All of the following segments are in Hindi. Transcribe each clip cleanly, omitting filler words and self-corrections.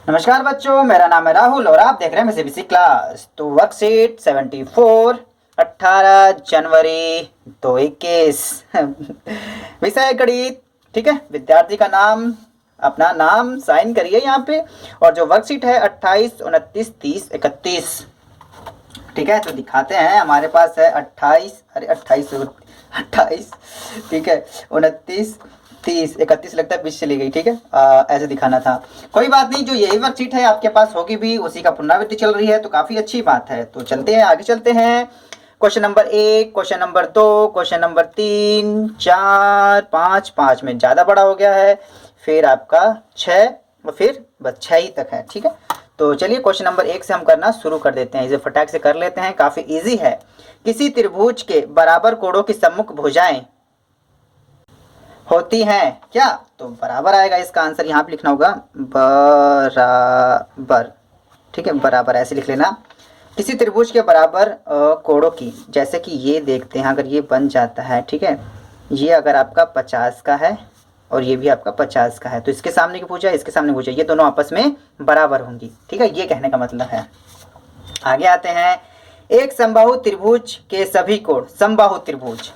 नमस्कार बच्चों, मेरा नाम है राहुल और आप देख रहे हैं सीबीएसई क्लास। तो वर्कशीट 74 18 जनवरी 2021 विषय गणित। ठीक है, विद्यार्थी का नाम, अपना नाम साइन करिए यहाँ पे। और जो वर्कशीट है 28 29 30 31। ठीक है, तो दिखाते हैं। हमारे पास है 28, अरे 28, ठीक है, 29 30 31 लगता है, बीच चली गई। ठीक है, ऐसे दिखाना था। कोई बात नहीं, जो यही वर्कशीट है आपके पास होगी भी, उसी का पुनरावृत्ति चल रही है, तो काफ़ी अच्छी बात है। तो चलते हैं, आगे चलते हैं। Question number 1, question number 2, question number 3, 4, 5, 5 में ज़्यादा बड़ा हो गया है, फिर आपका 6, और फिर बस 6 ही तक है। ठीक है, तो चलिए क्वेश्चन नंबर 1 से हम करना शुरू कर देते हैं। इसे फटाक से कर लेते हैं, काफ़ी इजी है। किसी त्रिभुज के बराबर कोणों की सम्मुख भुजाएं होती हैं क्या? तो बराबर आएगा इसका आंसर। यहाँ पे लिखना होगा बराबर। ठीक है, बराबर ऐसे लिख लेना। किसी त्रिभुज के बराबर कोणों की, जैसे कि ये देखते हैं, अगर ये बन जाता है, ठीक है, ये अगर आपका 50 का है और ये भी आपका 50 का है, तो इसके सामने की भुजा, इसके सामने भुजा, ये दोनों आपस में बराबर होंगी। ठीक है, ये कहने का मतलब है। आगे आते हैं। एक समबाहु त्रिभुज के सभी कोण, समबाहु त्रिभुज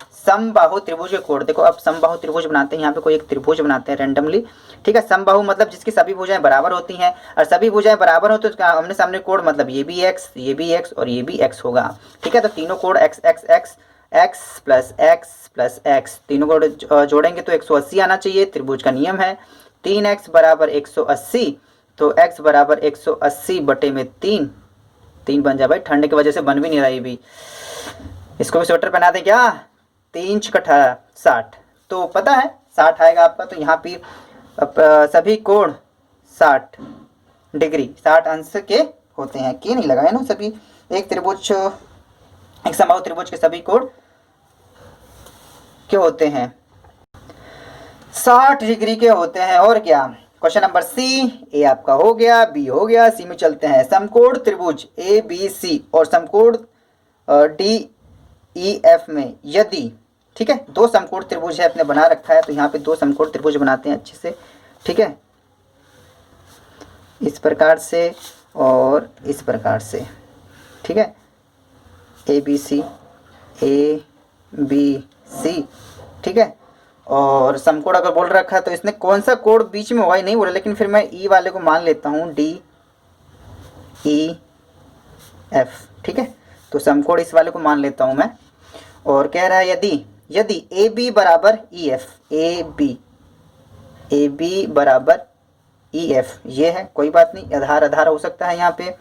के कोण, देखो अब समबाहु त्रिभुज बनाते हैं, यहाँ पे कोई एक त्रिभुज बनाते हैं रैंडमली। ठीक है, समबाहु मतलब जिसकी सभी भुजाएं बराबर होती हैं, और सभी भुजाएं बराबर हो तो आमने सामने कोण मतलब ये भी x, ये भी x और ये भी x होगा। ठीक है, तो तीनों कोण x x x x plus x plus x, तीनों कोण जोड़ेंगे तो 180 आना चाहिए। त्रिभुज का नियम है 3x बराबर 180, तो x बराबर 180 बटे में 3 बन जाए। भाई ठंड की वजह से बन भी नहीं रही भी, इसको भी स्वेटर पहना दें क्या? 3 × 18 60, तो पता है 60 आएगा आपका। तो यहाँ पे सभी कोण 60 डिग्री 60 अंश के होते हैं। के नहीं लगाए ना सभी। एक त्रिभुज, एक समबाहु त्रिभुज के सभी कोण क्या होते हैं? 60 डिग्री के होते हैं। और क्या? क्वेश्चन नंबर सी, ए आपका हो गया, बी हो गया, सी में चलते हैं। समकोण त्रिभुज ए बी सी और समकोण डी ई एफ में यदि, ठीक है, दो समकोण त्रिभुज है, अपने बना रखा है, तो यहाँ पे दो समकोण त्रिभुज बनाते हैं अच्छे से। ठीक है, इस प्रकार से और इस प्रकार से। ठीक है, A B C, A B C. ठीक है, और समकोण अगर बोल रखा है तो इसने कौन सा कोण बीच में होगा ये नहीं बोला, लेकिन फिर मैं ई वाले को मान लेता हूँ, डी ई एफ। ठीक है, तो समकोण इस वाले को मान लेता हूँ मैं। और कह रहा है यदि ए बी बराबर ई एफ, ए बी बराबर ई एफ, ये है, कोई बात नहीं, आधार आधार हो सकता है यहाँ पे।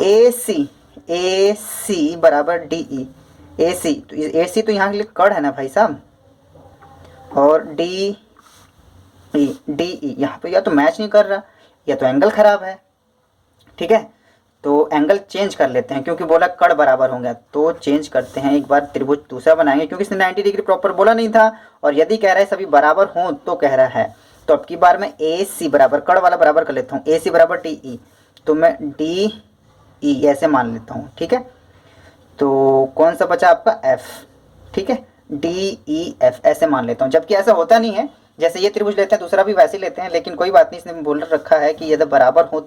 ए सी बराबर डी ई, ए सी तो यहाँ के लिए कड़ है ना भाई साहब, और डी ई यहाँ पे या तो मैच नहीं कर रहा या तो एंगल खराब है। ठीक है, तो एंगल चेंज कर लेते हैं, क्योंकि बोला कड़ बराबर होंगे, तो चेंज करते हैं। एक बार त्रिभुज दूसरा बनाएंगे, क्योंकि इसने 90 डिग्री प्रॉपर बोला नहीं था, और यदि कह रहा है सभी बराबर हों तो कह रहा है। तो अब की बार मैं ए सी बराबर, कड़ वाला बराबर कर लेता हूँ, ए सी बराबर डी ई, तो मैं डी ई ऐसे मान लेता हूँ। ठीक है, तो कौन सा बचा आपका एफ। ठीक है, डी ई एफ ऐसे मान लेता हूँ, जबकि ऐसा होता नहीं है। जैसे ये त्रिभुज लेते हैं, दूसरा भी वैसे ही लेते हैं, लेकिन कोई बात नहीं, इसने बोल रखा है कि यदि बराबर हो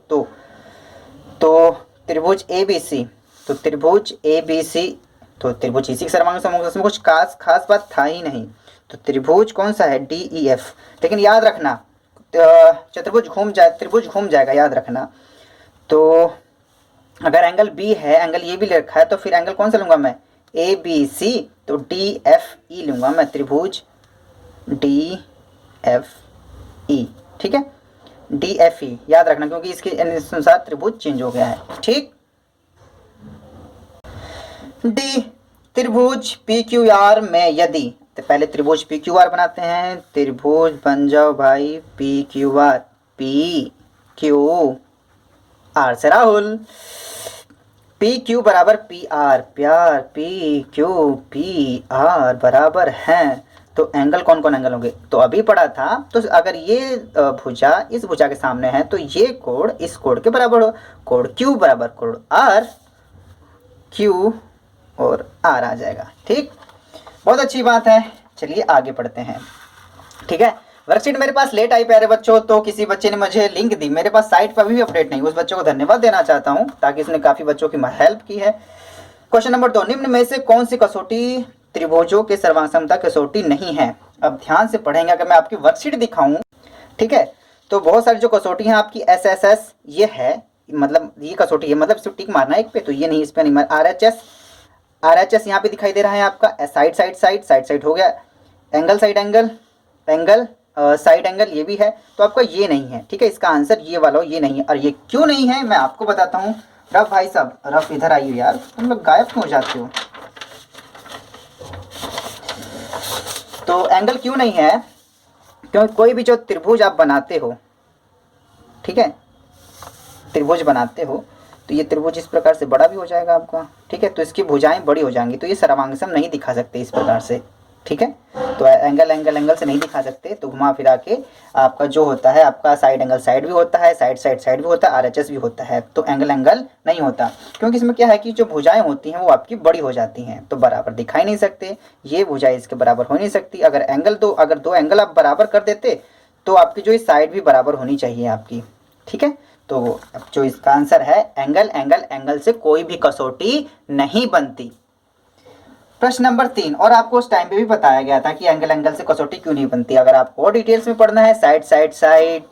तो त्रिभुज ए बी सी, तो त्रिभुज ए बी सी, तो त्रिभुज इसी के सर्वांग समकोण, इसमें कुछ खास बात था ही नहीं। तो त्रिभुज कौन सा है? D E F. लेकिन याद रखना, त्रिभुज घूम जाएगा, याद रखना। तो अगर एंगल बी है, एंगल ये भी ले रखा है, तो फिर एंगल कौन सा लूंगा मैं? ए बी सी, तो डी एफ ई लूंगा मैं, त्रिभुज डी एफ ई। ठीक है, डी एफ ई याद रखना, क्योंकि इसके अनुसार त्रिभुज चेंज हो गया है। ठीक, डी त्रिभुज पी क्यू आर में यदि, तो पहले त्रिभुज पी क्यू आर बनाते हैं। त्रिभुज बन जाओ भाई P Q R, P Q R से राहुल, पी क्यू बराबर पी आर, प्यार, पी क्यू पी आर बराबर हैं, तो एंगल कौन कौन एंगल होंगे? तो अभी पढ़ा था, तो अगर ये भुजा इस भुजा के सामने है, तो ये कोण इस कोण के बराबर हो, कोण क्यू बराबर कोण आर, क्यू और आर आ जाएगा। ठीक, बहुत अच्छी बात है। चलिए आगे पढ़ते हैं। ठीक है, वर्कशीट मेरे पास लेट आई प्यारे बच्चों, तो किसी बच्चे ने मुझे लिंक दी, मेरे पास साइट पर अभी भी अपडेट नहीं, उस बच्चों को धन्यवाद देना चाहता हूँ ताकि इसने काफ़ी बच्चों की हेल्प की है। क्वेश्चन नंबर 2, निम्न में से कौन सी कसौटी त्रिभुजों के सर्वांगसमता कसौटी नहीं है? अब ध्यान से पढ़ेंगे, अगर मैं आपकी वर्कशीट दिखाऊं, ठीक है, तो बहुत सारी जो कसौटी है आपकी SSS ये है, मतलब ये कसौटी है, मतलब सिर्फ टिक मारना है एक पे, तो ये नहीं, इस पे नहीं मार। RHS यहाँ पे दिखाई दे रहा है आपका, साइड हो गया, angle side angle, angle side angle ये भी है, तो आपका ये नहीं है, ठीक है, इसका आंसर ये वाला ये नहीं है। और ये क्यों नहीं है मैं आपको बताता हूँ। रफ भाई साहब, रफ इधर आइए यार, तुम लोग गायब क्यों हो जाते हो? तो एंगल क्यों नहीं है, क्योंकि कोई भी जो त्रिभुज आप बनाते हो, ठीक है, त्रिभुज बनाते हो, तो ये त्रिभुज इस प्रकार से बड़ा भी हो जाएगा आपका, ठीक है, तो इसकी भुजाएं बड़ी हो जाएंगी, तो ये सर्वांगसम नहीं दिखा सकते इस प्रकार से, ठीक है, तो एंगल से नहीं दिखा सकते, तो घुमा फिरा के आपका जो होता है, आपका साइड एंगल साइड भी होता है, साइड भी होता है, RHS भी होता है, तो एंगल नहीं होता, क्योंकि इसमें क्या है कि जो भुजाएं होती हैं वो आपकी बड़ी हो जाती हैं, तो बराबर दिखाई नहीं सकते, ये भुजाएं इसके बराबर हो नहीं सकती। अगर दो एंगल आप बराबर कर देते तो आपकी जो साइड भी बराबर होनी चाहिए आपकी, ठीक है, तो जो इसका आंसर है एंगल से कोई भी कसौटी नहीं बनती। प्रश्न नंबर 3, और आपको उस टाइम पे भी बताया गया था कि एंगल से कसौटी क्यों नहीं बनती। अगर आपको और डिटेल्स में पढ़ना है, साइड,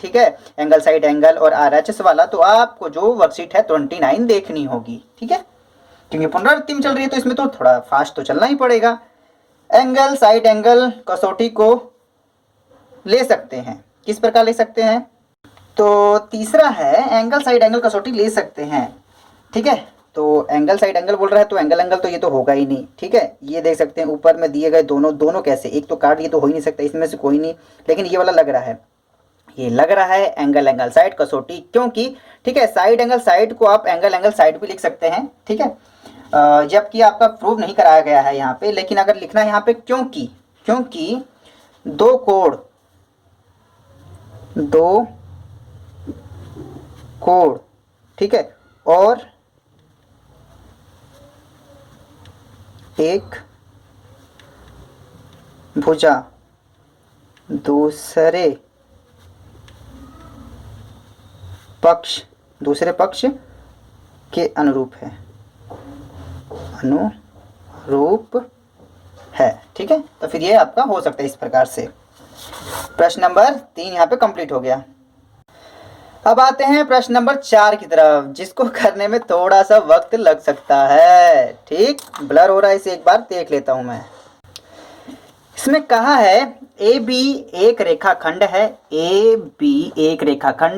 ठीक है, एंगल साइड एंगल और RHS वाला, तो आपको जो वर्कशीट है 29 देखनी होगी, ठीक है, क्योंकि पुनरावृत्ति में चल रही है तो इसमें तो थोड़ा फास्ट तो चलना ही पड़ेगा। एंगल साइड एंगल कसौटी को ले सकते हैं, किस प्रकार ले सकते हैं? तो तीसरा है एंगल साइड एंगल कसौटी ले सकते हैं, ठीक है, तो एंगल साइड एंगल बोल रहा है तो एंगल तो ये तो होगा ही नहीं, ठीक है, ये देख सकते हैं ऊपर में दिए गए दोनों कैसे, एक तो कार्ड ये तो हो ही नहीं सकता, इसमें से कोई नहीं, लेकिन ये वाला लग रहा है, ये लग रहा है एंगल साइड कसौटी, क्योंकि ठीक है, साइड एंगल साइड को आप एंगल साइड भी लिख सकते हैं, ठीक है, जबकि आपका प्रूव नहीं कराया गया है यहाँ पे, लेकिन अगर लिखना है यहाँ पे क्योंकि दो कोण, ठीक है, और एक भुजा दूसरे पक्ष के अनुरूप है, ठीक है, तो फिर ये आपका हो सकता है इस प्रकार से। प्रश्न नंबर 3 यहाँ पे कंप्लीट हो गया। अब आते हैं प्रश्न नंबर 4 की तरफ, जिसको करने में थोड़ा सा वक्त लग सकता है, ठीक, ब्लर हो रहा है, इसे एक बार देख लेता हूं मैं। इसमें कहा है AB एक रेखाखंड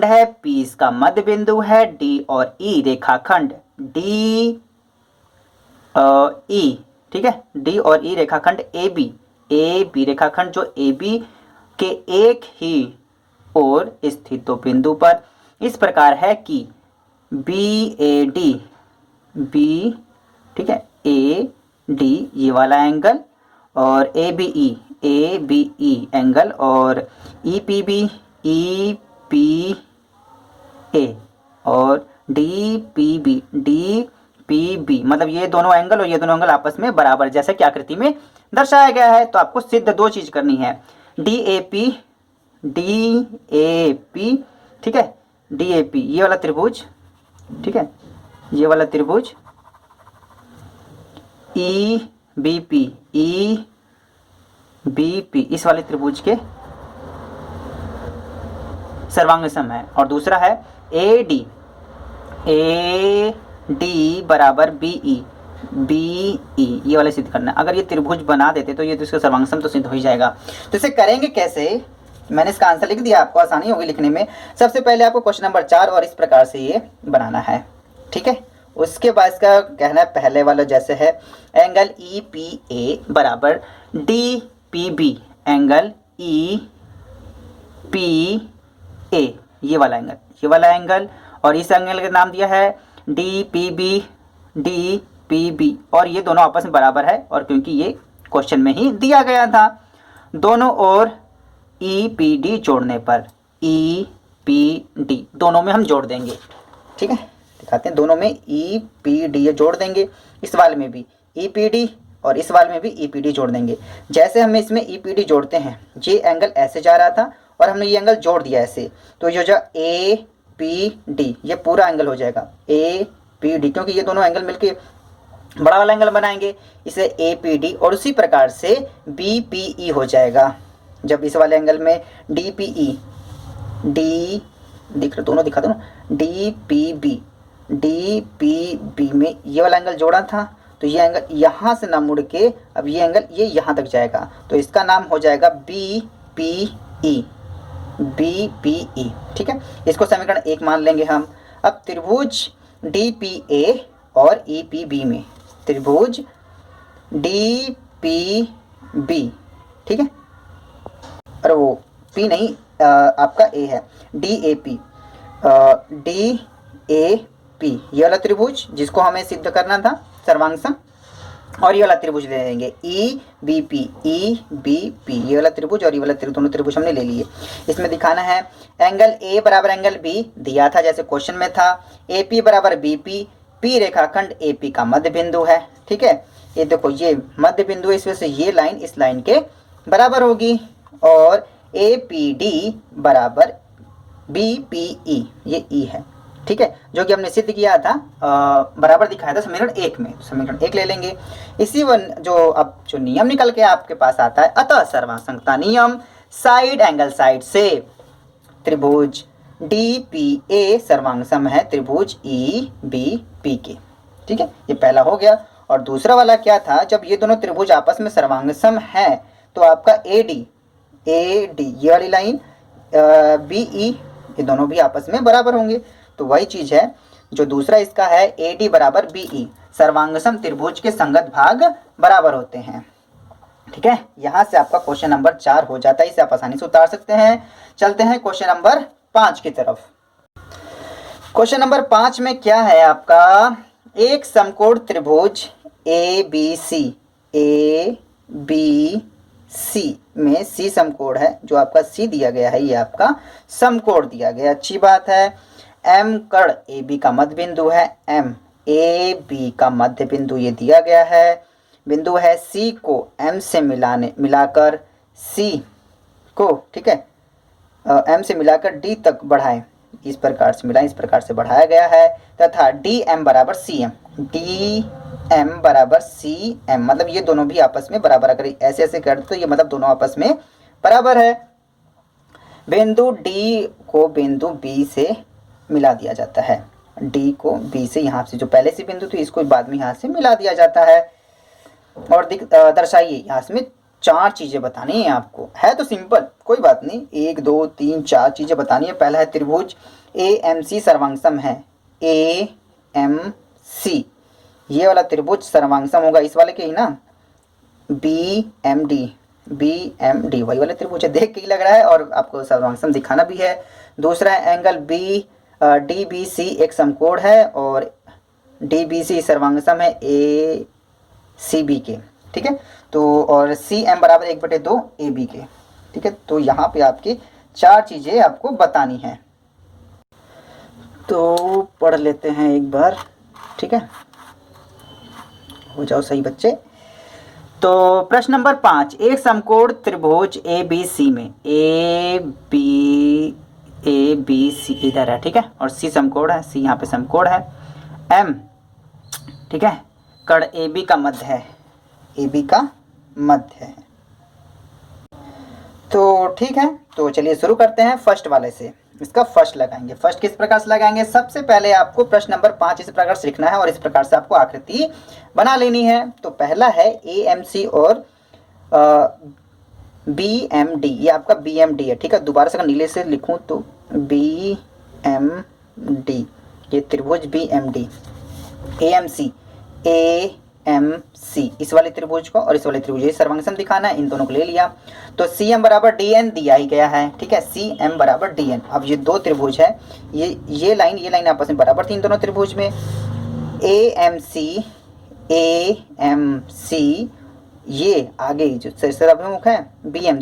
है, P इसका मध्य बिंदु है, D और E रेखाखंड DE, ठीक है, D और E रेखाखंड AB रेखाखंड जो AB के एक ही ओर स्थित दो बिंदु पर इस प्रकार है कि BAD, ठीक है, AD ये वाला एंगल, और ABE एंगल, और EPB और DPB मतलब ये दोनों एंगल और ये दोनों एंगल आपस में बराबर, जैसे कि आकृति में दर्शाया गया है। तो आपको सिद्ध दो चीज करनी है, DAP, ठीक है, DAP ये वाला त्रिभुज, ठीक है, ये वाला त्रिभुज, EBP इस वाले त्रिभुज के सर्वांग सम है, और दूसरा है AD बराबर BE ये वाले सिद्ध करना है। अगर ये त्रिभुज बना देते तो ये तो इसका सर्वांग सम तो सिद्ध हो ही जाएगा। तो इसे करेंगे कैसे, मैंने इसका आंसर लिख दिया, आपको आसानी होगी लिखने में। सबसे पहले आपको क्वेश्चन नंबर 4 और इस प्रकार से ये बनाना है, ठीक है। उसके बाद इसका कहना है पहले वाला जैसे है, एंगल EPA बराबर DPB एंगल EPA ये वाला एंगल, और इस एंगल का नाम दिया है DPB, और ये दोनों आपस में बराबर है, और क्योंकि ये क्वेश्चन में ही दिया गया था, दोनों ओर EPD जोड़ने पर EPD दोनों में हम जोड़ देंगे, ठीक है, दिखाते हैं, दोनों में EPD जोड़ देंगे, इस वाले में भी EPD और इस वाले में भी EPD जोड़ देंगे। जैसे हम इसमें EPD जोड़ते हैं, ये एंगल ऐसे जा रहा था और हमने ये एंगल जोड़ दिया ऐसे, तो ये हो जाएगा ए पी डी, ये पूरा एंगल हो जाएगा ए पी डी, क्योंकि ये दोनों एंगल मिलके बड़ा वाला एंगल बनाएंगे, इसे ए पी डी। और उसी प्रकार से बी पी ई हो जाएगा, जब इस वाले एंगल में डी पी ई, डी दिख रहा, दोनों दिखा दो ना, डी पी बी में ये वाला एंगल जोड़ा था, तो ये एंगल यहाँ से ना मुड़ के अब ये एंगल ये यहाँ तक जाएगा, तो इसका नाम हो जाएगा B P E, B P E. ठीक है, इसको समीकरण 1 मान लेंगे हम। अब त्रिभुज डी पी ए और ई पी बी में, त्रिभुज डी पी बी, ठीक है, अरे वो पी नहीं, आपका ए है, D A P, D A P, ये वाला त्रिभुज जिसको हमें सिद्ध करना था सर्वांगसम, और ये वाला त्रिभुज ले लेंगे ई बी पी, ये वाला त्रिभुज और ये वाला त्रिभुज, दोनों त्रिभुज हमने ले लिए। इसमें दिखाना है एंगल ए बराबर एंगल बी दिया था जैसे क्वेश्चन में था, ए पी बराबर बी पी, पी रेखाखंड ए पी का मध्य बिंदु है। ठीक है, ये देखो ये मध्य बिंदु है, इस वजह से ये लाइन इस लाइन के बराबर होगी, और ए पी डी बराबर बी पी ई, ये ई है। ठीक है, जो कि हमने सिद्ध किया था, बराबर दिखाया था समीकरण 1 में, समीकरण 1 ले लेंगे। इसी जो अब जो नियम निकल के आपके पास आता है, अतः सर्वासंगता नियम, साइड एंगल साइड से त्रिभुज डी पी ए सर्वांगसम है त्रिभुज ई बी पी के। ठीक है, ये पहला हो गया। और दूसरा वाला क्या था, जब ये दोनों त्रिभुज आपस में सर्वांगसम है तो आपका ए डी ये वाली लाइन, बी ई, ये दोनों भी आपस में बराबर होंगे। तो वही चीज है जो दूसरा इसका है, ए डी बराबर बी ई, सर्वांगसम त्रिभुज के संगत भाग बराबर होते हैं। ठीक है, यहां से आपका क्वेश्चन नंबर 4 हो जाता है, इसे आप आसानी से उतार सकते हैं। चलते हैं क्वेश्चन नंबर 5 की तरफ। क्वेश्चन नंबर 5 में क्या है आपका, एक समकोण त्रिभुज ए बी सी में सी समकोण है, जो आपका सी दिया गया है, ये आपका समकोण दिया गया, अच्छी बात है। एम कर्ण ए बी का मध्य बिंदु है, एम ए बी का मध्य बिंदु ये दिया गया है, बिंदु है सी को एम से मिलाकर सी को, ठीक है, एम से मिलाकर डी तक बढ़ाएं, इस प्रकार से मिलाएं, इस प्रकार से बढ़ाया गया है, तथा डी एम बराबर सी एम, डी एम बराबर सी एम, मतलब ये दोनों भी आपस में बराबर, अगर ऐसे ऐसे कर दो तो ये मतलब दोनों आपस में बराबर है। बिंदु डी को बिंदु बी से मिला दिया जाता है, डी को बी से, यहाँ से जो पहले से बिंदु थी इसको बाद में यहाँ से मिला दिया जाता है। और दर्शाइए, यहाँ से 4 चीजें बतानी है आपको, है तो सिंपल, कोई बात नहीं, 1 2 3 4 चीजें बतानी है। पहला है त्रिभुज ए एम सी सर्वांगसम है, ए एम सी, ये वाला त्रिभुज सर्वांगसम होगा इस वाले के ही ना, बी एम डी वही वाले त्रिभुज है, देख के ही लग रहा है, और आपको सर्वांगसम दिखाना भी है। दूसरा है angle B D B C एक समकोण है, और डी बी सी सर्वांगसम है ए सी बी के। ठीक है, तो और सी एम बराबर 1/2 ए बी के। ठीक है, तो यहाँ पे आपकी 4 चीज़ें आपको बतानी है, तो पढ़ लेते हैं एक बार। ठीक है, हो जाओ सही बच्चे। तो प्रश्न नंबर 5, एक समकोण त्रिभुज ए बी सी में ए बी सी इधर है, ठीक है, और सी समकोण है, सी यहाँ पे समकोण है, एम, ठीक है, कर्ण ए बी का मध्य है, ए बी का मध्य है। तो ठीक है, तो चलिए शुरू करते हैं फर्स्ट वाले से। इसका फर्स्ट लगाएंगे। फर्स्ट किस प्रकार से लगाएंगे, सबसे पहले आपको प्रश्न नंबर 5 इस प्रकार से लिखना है और इस प्रकार से आपको आकृति बना लेनी है। तो पहला है ए एम सी और बी एम डी, ये आपका बी एम डी है। ठीक है, दोबारा से अगर नीले से लिखूं तो बी एम डी, ये त्रिभुज B M D, A M C, इस वाले त्रिभुज को और इस वाले त्रिभुज, ये सर्वांगसम दिखाना है, इन दोनों को ले लिया। तो सी एम बराबर डी एन दिया ही गया है। ठीक है, सी एम बराबर डी एन। अब ये 2 त्रिभुज है, ये लाइन आपस में बराबर थी इन दोनों त्रिभुज में। ए एम सी ये आगे जो शीर्षाभिमुख है बी एम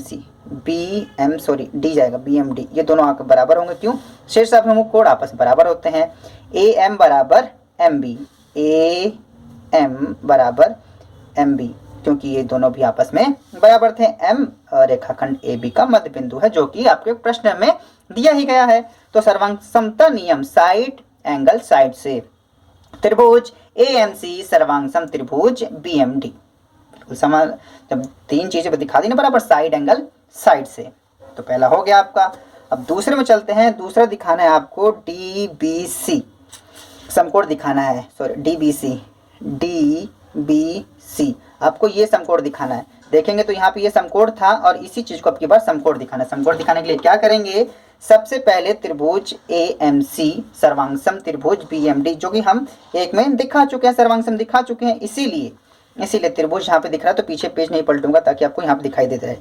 डी जाएगा, बी एम डी, ये दोनों आकर बराबर होंगे। क्यों, शीर्षाभिमुख कोण आपस में बराबर होते हैं। ए एम बराबर एम बी, ए एम बराबर एम बी, क्योंकि ये दोनों भी आपस में बराबर थे। M रेखाखंड AB का मध्य बिंदु है, जो कि आपके प्रश्न में दिया ही गया है। तो सर्वांग समता नियम, साइड एंगल साइड से त्रिभुज AMC सर्वांग सम त्रिभुज BMD, बिल्कुल समान। जब तीन चीजें दिखा दी ना बराबर साइड एंगल साइड से, तो पहला हो गया आपका। अब दूसरे में चलते हैं। दूसरा दिखाना है आपको DBC समकोण दिखाना है, सॉरी DBC आपको ये समकोण दिखाना है। देखेंगे तो यहाँ पे ये समकोण था और इसी चीज को अब की बार समकोण दिखाना है। समकोण दिखाने के लिए क्या करेंगे, सबसे पहले त्रिभुज AMC सर्वांगसम त्रिभुज BMD, जो कि हम एक में दिखा चुके हैं, सर्वांगसम दिखा चुके हैं, इसीलिए त्रिभुज यहाँ पे दिख रहा है। तो पीछे पेज नहीं पलटूंगा ताकि आपको यहाँ पे दिखाई देता रहे।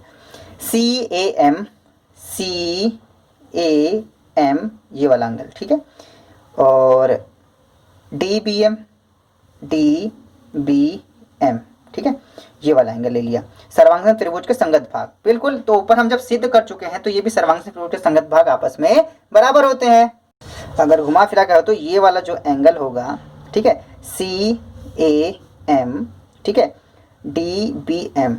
CAM ये वाला एंगल, ठीक है, और DBM ठीक है, ये वाला एंगल ले लिया। सर्वांगसम त्रिभुज के संगत भाग, बिल्कुल। तो ऊपर हम जब सिद्ध कर चुके हैं तो ये भी सर्वांगसम त्रिभुज के संगत भाग आपस में बराबर होते हैं। अगर घुमा फिरा कर हो तो ये वाला जो एंगल होगा, ठीक है, CAM, ठीक है, DBM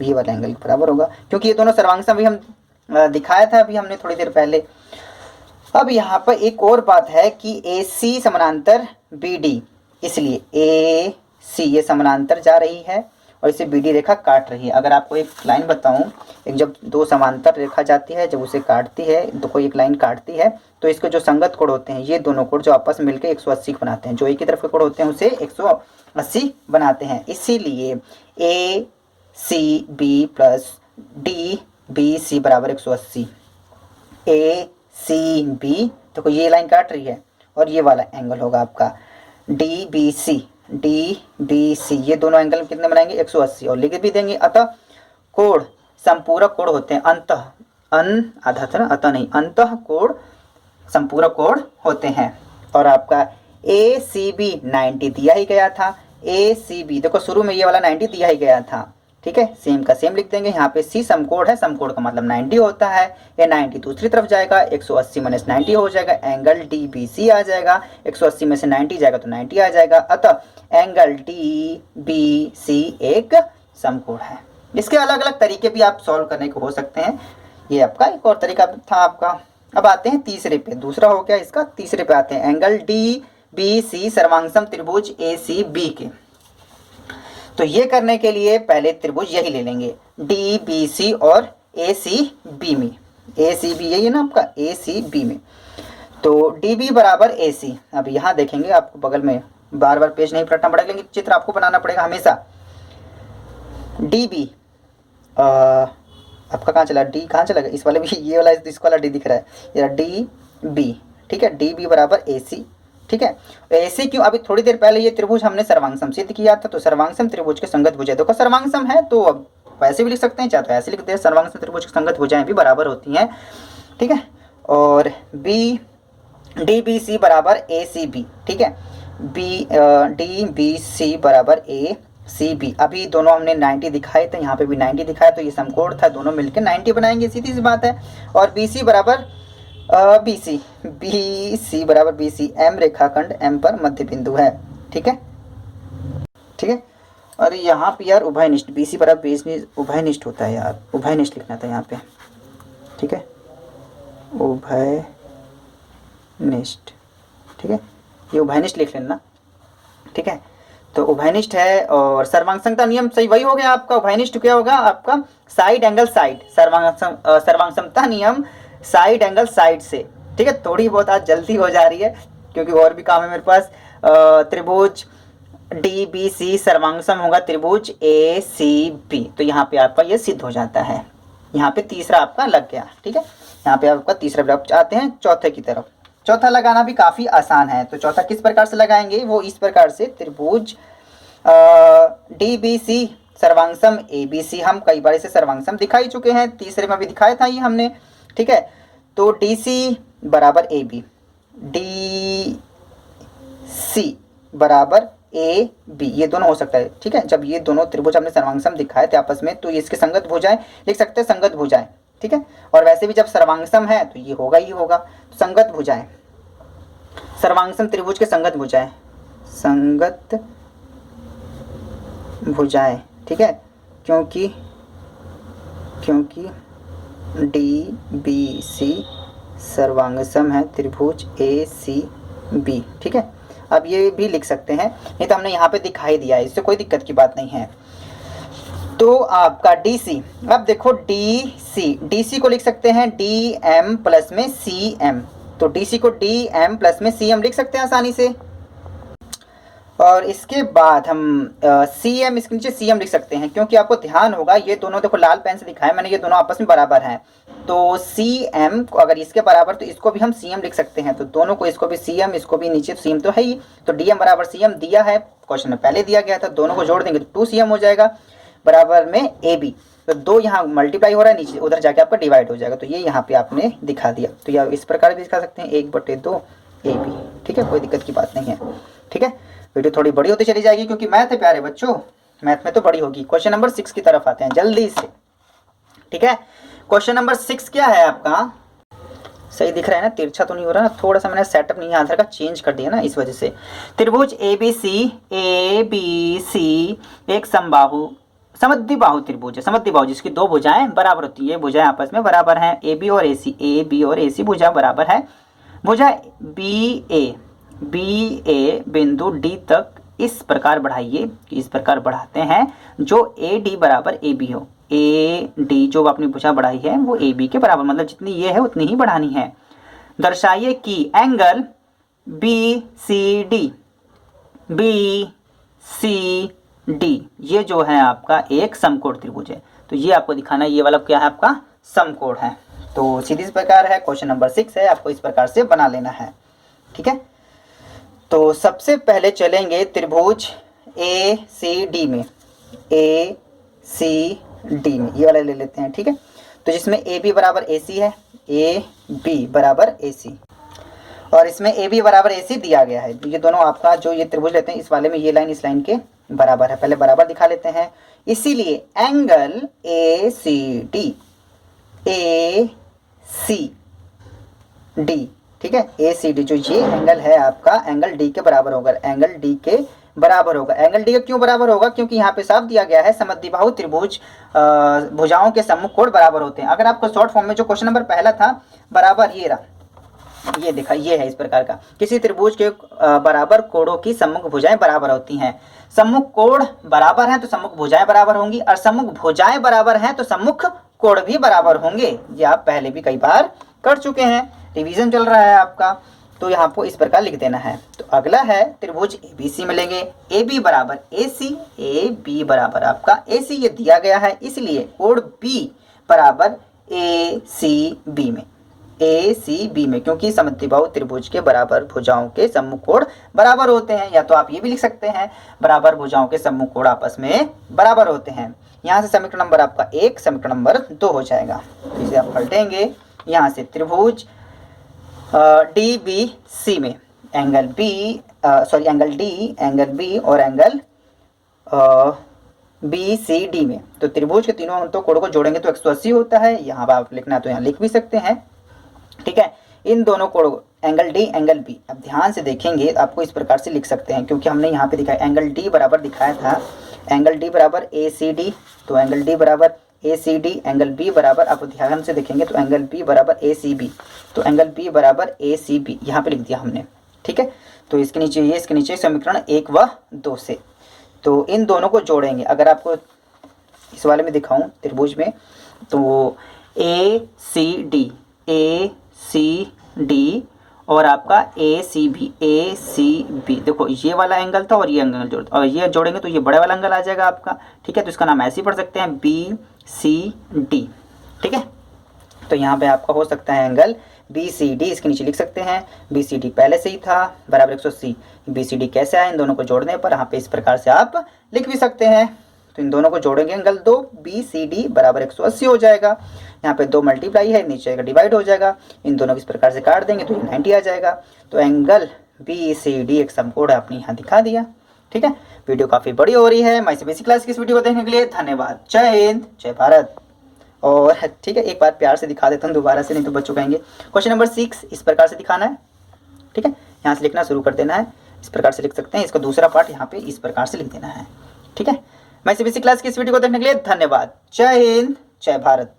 ये वाला एंगल बराबर होगा, क्योंकि ये दोनों सर्वांगसम भी हम दिखाया था अभी हमने थोड़ी देर पहले। अब यहाँ पर एक और बात है कि AC समानांतर BD, इसलिए AC ये समानांतर जा रही है और इसे BD रेखा काट रही है। अगर आपको एक लाइन बताऊं, एक जब दो समांतर रेखा जाती है, जब उसे काटती है तो कोई एक लाइन काटती है, तो इसके जो संगत कोण होते हैं, ये दोनों कोण जो आपस में मिलकर 180 बनाते हैं, जो एक ही तरफ के कोण होते हैं उसे 180 बनाते हैं। इसीलिए ACB प्लस DBC बराबर 180। ACB देखो ये लाइन काट रही है और ये वाला एंगल होगा आपका DBC ये दोनों एंगल कितने बनाएंगे, 180, और लिख भी देंगे। अतः कोण संपूरक कोण होते हैं, अंतः कोण संपूरक कोण होते हैं। और आपका ACB 90 दिया ही गया था। ACB देखो शुरू में ये वाला 90 दिया ही गया था, ठीक है, सेम का सेम लिख देंगे। यहाँ पे C समकोण है, समकोण का मतलब 90 होता है, ये 90 दूसरी तरफ जाएगा, 180 माइनस 90 हो जाएगा, एंगल DBC आ जाएगा, 180 में से 90 जाएगा तो 90 आ जाएगा। अतः एंगल DBC एक समकोण है। इसके अलग अलग तरीके भी आप सॉल्व करने को हो सकते हैं, ये आपका एक और तरीका था आपका। अब आते हैं तीसरे पे, दूसरा हो गया इसका, तीसरे पे आते हैं एंगल DBC सर्वांगसम त्रिभुज ACB के। तो ये करने के लिए पहले त्रिभुज यही ले लेंगे DBC और ACB में, ACB यही है ना आपका, ACB में। तो DB बराबर AC। अब यहाँ देखेंगे आपको बगल में बार बार पेज नहीं पलटना पड़ेगा, लेकिन चित्र आपको बनाना पड़ेगा हमेशा। DB आपका कहाँ चला, D कहाँ चला गया, इस वाले भी, ये वाला इसको वाला D दिख रहा है, ये DB, ठीक है, DB बराबर AC, ठीक है। ऐसे क्यों, अभी थोड़ी देर पहले ये त्रिभुज हमने सर्वांगसम सिद्ध किया था, तो सर्वांगसम त्रिभुज के संगत भुजाएं, देखो सर्वांगसम है तो अब वैसे भी लिख सकते हैं, चाहे तो ऐसे लिखते हैं, सर्वांगसम त्रिभुज की संगत भुजाएं भी बराबर होती हैं, ठीक है। और DBC बराबर ACB, ठीक है, DBC बराबर ACB। अभी दोनों हमने 90 दिखाए थे, यहाँ पे भी 90 दिखाया, तो ये समकोण था, दोनों मिलकर 90 बनाएंगे, सीधी सी बात है। और BC बराबर BC बराबर BC, M रेखाखंड M पर मध्य बिंदु है, ठीक है, ठीक है। और यहाँ पे यार उभयनिष्ठ, BC बराबर उभयनिष्ठ होता है यार, उभयनिष्ठ लिखना था यहाँ पे, ठीक है, उभयनिष्ठ, ठीक है, ये उभयनिष्ठ लिख लेना, ठीक है। तो उभयनिष्ठ है। और सर्वांगसमता नियम सही वही हो गया आपका, उभयनिष्ठ क्या होगा आपका, साइड एंगल साइड, सर्वांगसमता नियम साइड एंगल साइड से, ठीक है। थोड़ी बहुत आज जल्दी हो जा रही है क्योंकि और भी काम है मेरे पास। त्रिभुज DBC सर्वांगसम होगा त्रिभुज ACB, तो यहाँ पे आपका ये सिद्ध हो जाता है। यहाँ पे तीसरा आपका लग गया, ठीक है। यहाँ पे आपका तीसरा ब्लॉक आते हैं चौथे की तरफ। चौथा लगाना भी काफ़ी आसान है, तो चौथा किस प्रकार से लगाएंगे, वो इस प्रकार से, त्रिभुज DBC सर्वांगसम ABC, हम कई बार इसे सर्वांगसम दिखा ही चुके हैं, तीसरे में भी दिखाया था ये हमने, ठीक है। तो DC बराबर AB, DC बराबर AB, ये दोनों हो सकता है, ठीक है। जब ये दोनों त्रिभुज हमने सर्वांगसम दिखाए थे आपस में, तो ये इसके संगत भुजाएं लिख सकते हैं, संगत भुजाएं, ठीक है। और वैसे भी जब सर्वांगसम है तो ये होगा ही होगा, तो संगत भुजाएं, सर्वांगसम त्रिभुज के संगत भुजाएं, संगत भुजाएं, ठीक है, क्योंकि डी बी सी सर्वांगसम है त्रिभुज ए सी बी, ठीक है। अब ये भी लिख सकते हैं, नहीं तो हमने यहाँ पे दिखाई दिया है, इससे कोई दिक्कत की बात नहीं है। तो आपका डी सी, अब देखो डी सी को लिख सकते हैं डी एम प्लस में सी एम, तो डी सी को डी एम प्लस में सी एम लिख सकते हैं आसानी से। और इसके बाद हम सी एम, इसके नीचे सी एम लिख सकते हैं, क्योंकि आपको ध्यान होगा ये दोनों, देखो लाल पेन से दिखाया मैंने, ये दोनों आपस में बराबर हैं, तो सी एम को अगर इसके बराबर तो इसको भी हम सी एम लिख सकते हैं, तो दोनों को, इसको भी सी एम, इसको भी नीचे सी एम तो है ही, तो डी एम बराबर सी एम दिया है, क्वेश्चन में पहले दिया गया था, दोनों को जोड़ देंगे तो 2 सी एम हो जाएगा, बराबर में ए बी, तो 2 यहाँ मल्टीप्लाई हो रहा है, नीचे उधर जाके आपका डिवाइड हो जाएगा, तो ये यहाँ पे आपने दिखा दिया। तो या इस प्रकार भी दिखा सकते हैं 1/2 ए बी, ठीक है, कोई दिक्कत की बात नहीं है, ठीक है। वीडियो थोड़ी बड़ी होती चली जाएगी क्योंकि मैथ है प्यारे बच्चों, मैथ में तो बड़ी होगी। क्वेश्चन नंबर 6 की तरफ आते हैं जल्दी से, ठीक है। क्वेश्चन नंबर 6 क्या है आपका, सही दिख रहा है ना, तिरछा तो नहीं हो रहा ना, थोड़ा सा मैंने सेटअप नहीं आधार का चेंज कर दिया ना, इस वजह से। त्रिभुज ए बी सी एक समबाहु समद्विबाहु त्रिभुज है, समद्विबाहु जिसकी 2 भुजाएं बराबर होती है, ये भुजाएं आपस में बराबर हैं, ए बी और ए सी भुजा बराबर है। भुजा बी ए बिंदु डी तक इस प्रकार बढ़ाइए, इस प्रकार बढ़ाते हैं जो ए डी बराबर ए बी हो, ए डी जो आपने भुजा बढ़ाई है वो ए बी के बराबर, मतलब जितनी ये है उतनी ही बढ़ानी है। दर्शाइए कि एंगल बी सी डी ये जो है आपका एक समकोण त्रिभुज है, तो ये आपको दिखाना है, ये वाला क्या है आपका समकोण है। तो सीधी इस प्रकार है, क्वेश्चन नंबर 6 है, आपको इस प्रकार से बना लेना है, ठीक है। तो सबसे पहले चलेंगे त्रिभुज ए सी डी में, ए सी डी में ये वाला ले लेते हैं, ठीक है। तो जिसमें ए बी बराबर ए सी है, ए बी बराबर ए सी, और इसमें ए बी बराबर ए सी दिया गया है, ये दोनों आपका जो ये त्रिभुज लेते हैं, इस वाले में ये लाइन इस लाइन के बराबर है, पहले बराबर दिखा लेते हैं। इसीलिए एंगल ए सी डी, ठीक है, ए सी डी जो ये एंगल है आपका एंगल डी के बराबर होगा, एंगल डी के बराबर होगा। एंगल डी का क्यों बराबर होगा, क्योंकि यहाँ पे साफ दिया गया है समद्विबाहु त्रिभुज भुजाओं के सम्मुख कोण बराबर होते हैं। अगर आपको शॉर्ट फॉर्म में जो क्वेश्चन नंबर पहला था बराबर, ये रहा, ये देखा, ये है इस प्रकार का, किसी त्रिभुज के बराबर कोणों की सम्मुख भुजाएं बराबर होती हैं। सम्मुख कोण बराबर हैं तो सम्मुख भुजाएं बराबर होंगी, और सम्मुख भुजाएं बराबर हैं तो सम्मुख कोण भी बराबर होंगे। ये आप पहले भी कई बार कर चुके हैं, रिवीजन चल रहा है आपका, तो यहाँ को इस प्रकार लिख देना है। तो अगला है त्रिभुज ए बी सी मिलेंगे, ए बी बराबर ए बी बराबर आपका ए सी, ये दिया गया है, इसलिए कोण बी बराबर ए सी बी में, क्योंकि समद्विबाहु त्रिभुज के बराबर भुजाओं के सम्मुख कोण बराबर होते हैं। या तो आप ये भी लिख सकते हैं बराबर भुजाओं के सम्मुख कोण आपस में बराबर होते हैं। यहाँ से समीकरण नंबर आपका 1, समीकरण नंबर 2 हो जाएगा। इसे आप पलटेंगे, यहाँ से त्रिभुज डी बी सी में एंगल डी और एंगल बी सी डी में, तो त्रिभुज के तीनों अंतों कोणों को जोड़ेंगे तो 180 होता है। यहाँ आप लिखना है तो यहाँ लिख भी सकते हैं, ठीक है। इन दोनों कोणों एंगल डी एंगल बी, अब ध्यान से देखेंगे आपको इस प्रकार से लिख सकते हैं, क्योंकि हमने यहाँ पे दिखाया एंगल डी बराबर दिखाया था, एंगल डी बराबर ए सी डी, तो एंगल डी बराबर ए सी डी, एंगल बी बराबर, आप ध्यान से देखेंगे तो एंगल बी बराबर ए सी बी, तो एंगल बी बराबर ए सी बी यहाँ पे लिख दिया हमने, ठीक है। तो इसके नीचे ये, इसके नीचे समीकरण 1 व 2 से, तो इन दोनों को जोड़ेंगे। अगर आपको इस वाले में दिखाऊं त्रिभुज में, तो ए सी डी और आपका ए सी बी, देखो ये वाला एंगल था और ये एंगल जोड़, और ये जोड़ेंगे तो ये बड़े वाला एंगल आ जाएगा आपका, ठीक है। तो इसका नाम ऐसे ही पढ़ सकते हैं बी सी डी, ठीक है। तो यहाँ पे आपका हो सकता है एंगल बी सी डी, इसके नीचे लिख सकते हैं बी सी डी पहले से ही था बराबर 180, बी सी डी कैसे आए, इन दोनों को जोड़ने पर यहाँ पे इस प्रकार से आप लिख भी सकते हैं। तो इन दोनों को जोड़ेंगे एंगल 2 बी सी डी बराबर 180 हो जाएगा। यहाँ पे 2 मल्टीप्लाई है, नीचे का डिवाइड हो जाएगा, इन दोनों को इस प्रकार से काट देंगे तो ये 90 आ जाएगा। तो एंगल बी सी डी एक समकोण आपने यहाँ दिखा दिया, ठीक है। वीडियो काफ़ी बड़ी हो रही है, मैं बेसिक क्लास की इस वीडियो को देखने के लिए धन्यवाद। जय हिंद, जय भारत। और ठीक है, एक बार प्यार से दिखा देता हूँ दोबारा से, नहीं तो बच्चों कहेंगे। क्वेश्चन नंबर 6 इस प्रकार से दिखाना है, ठीक है। यहाँ से लिखना शुरू कर देना है, इस प्रकार से लिख सकते हैं। इसका दूसरा पार्ट यहाँ पे इस प्रकार से लिख देना है, ठीक है। मैं सीबीएसई क्लास की इस वीडियो को देखने के लिए धन्यवाद। जय हिंद, जय भारत।